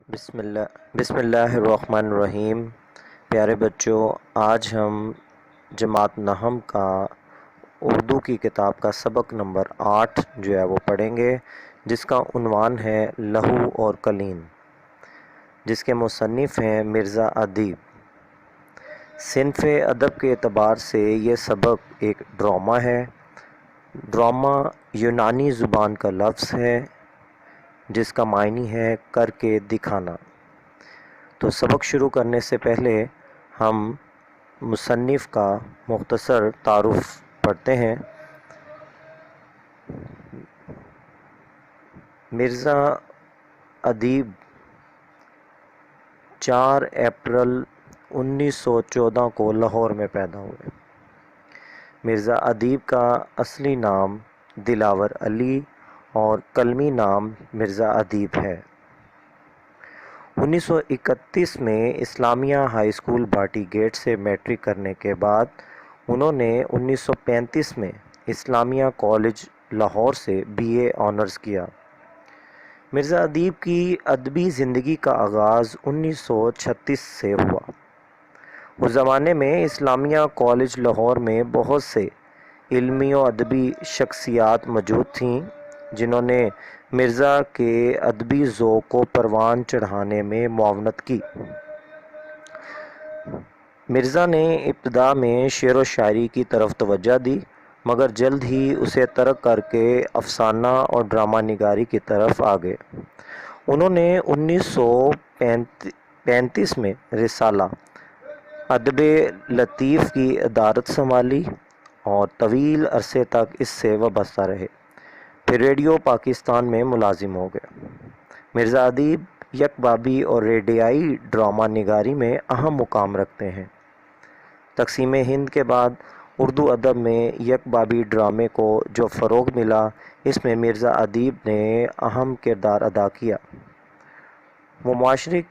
بسم اللہ الرحمن الرحیم۔ پیارے بچوں، آج ہم جماعت نحم کا اردو کی کتاب کا سبق نمبر 8 جو ہے وہ پڑھیں گے، جس کا عنوان ہے لہو اور کلین، جس کے مصنف ہیں مرزا ادیب۔ صنف ادب کے اعتبار سے یہ سبق ایک ڈرامہ ہے۔ ڈرامہ یونانی زبان کا لفظ ہے جس کا معنی ہے کر کے دکھانا۔ تو سبق شروع کرنے سے پہلے ہم مصنف کا مختصر تعارف پڑھتے ہیں۔ مرزا ادیب 4 اپریل 1914 کو لاہور میں پیدا ہوئے۔ مرزا ادیب کا اصلی نام دلاور علی اور قلمی نام مرزا ادیب ہے۔ 1931 میں اسلامیہ ہائی اسکول بھاٹی گیٹ سے میٹرک کرنے کے بعد انہوں نے 1935 میں اسلامیہ کالج لاہور سے BA آنرز کیا۔ مرزا ادیب کی ادبی زندگی کا آغاز 1936 سے ہوا۔ اس زمانے میں اسلامیہ کالج لاہور میں بہت سے علمی و ادبی شخصیات موجود تھیں جنہوں نے مرزا کے ادبی ذوق کو پروان چڑھانے میں معاونت کی۔ مرزا نے ابتدا میں شعر و شاعری کی طرف توجہ دی، مگر جلد ہی اسے ترک کر کے افسانہ اور ڈرامہ نگاری کی طرف آگئے۔ انہوں نے 1935 میں رسالہ ادب لطیف کی ادارت سنبھالی اور طویل عرصے تک اس سے وابستہ رہے، پھر ریڈیو پاکستان میں ملازم ہو گئے۔ مرزا ادیب یک بابی اور ریڈیائی ڈرامہ نگاری میں اہم مقام رکھتے ہیں۔ تقسیم ہند کے بعد اردو ادب میں یک بابی ڈرامے کو جو فروغ ملا، اس میں مرزا ادیب نے اہم کردار ادا کیا۔ وہ معاشرے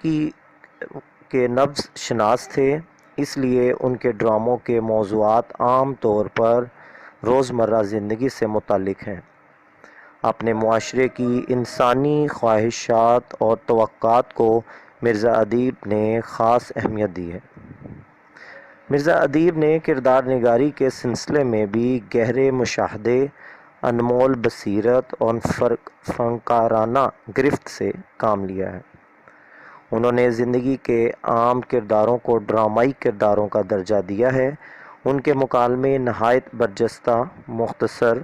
کے نبض شناس تھے، اس لیے ان کے ڈراموں کے موضوعات عام طور پر روزمرہ زندگی سے متعلق ہیں۔ اپنے معاشرے کی انسانی خواہشات اور توقعات کو مرزا ادیب نے خاص اہمیت دی ہے۔ مرزا ادیب نے کردار نگاری کے سلسلے میں بھی گہرے مشاہدے، انمول بصیرت اور فنکارانہ گرفت سے کام لیا ہے۔ انہوں نے زندگی کے عام کرداروں کو ڈرامائی کرداروں کا درجہ دیا ہے۔ ان کے مکالمے نہایت برجستہ، مختصر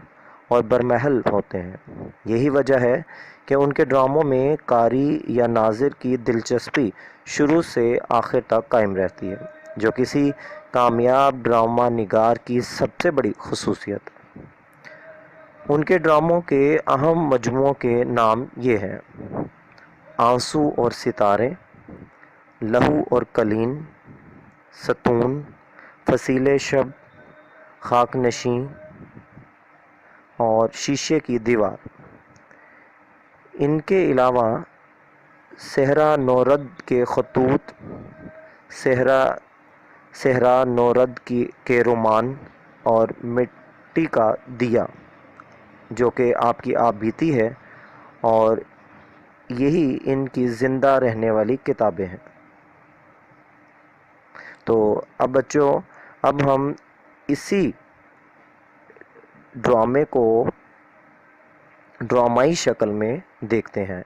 اور برمحل ہوتے ہیں۔ یہی وجہ ہے کہ ان کے ڈراموں میں قاری یا ناظر کی دلچسپی شروع سے آخر تک قائم رہتی ہے، جو کسی کامیاب ڈرامہ نگار کی سب سے بڑی خصوصیت ہے۔ ان کے ڈراموں کے اہم مجموعوں کے نام یہ ہیں: آنسو اور ستارے، لہو اور کلین، ستون، فصیل شب، خاک نشین اور شیشے کی دیوار۔ ان کے علاوہ صحرا نورد کے خطوط، صحرا نورد کے رومان اور مٹی کا دیا، جو کہ آپ کی آپ بیتی ہے، اور یہی ان کی زندہ رہنے والی کتابیں ہیں۔ تو اب بچوں، اب ہم اسی ڈرامے کو ڈرامائی شکل میں دیکھتے ہیں۔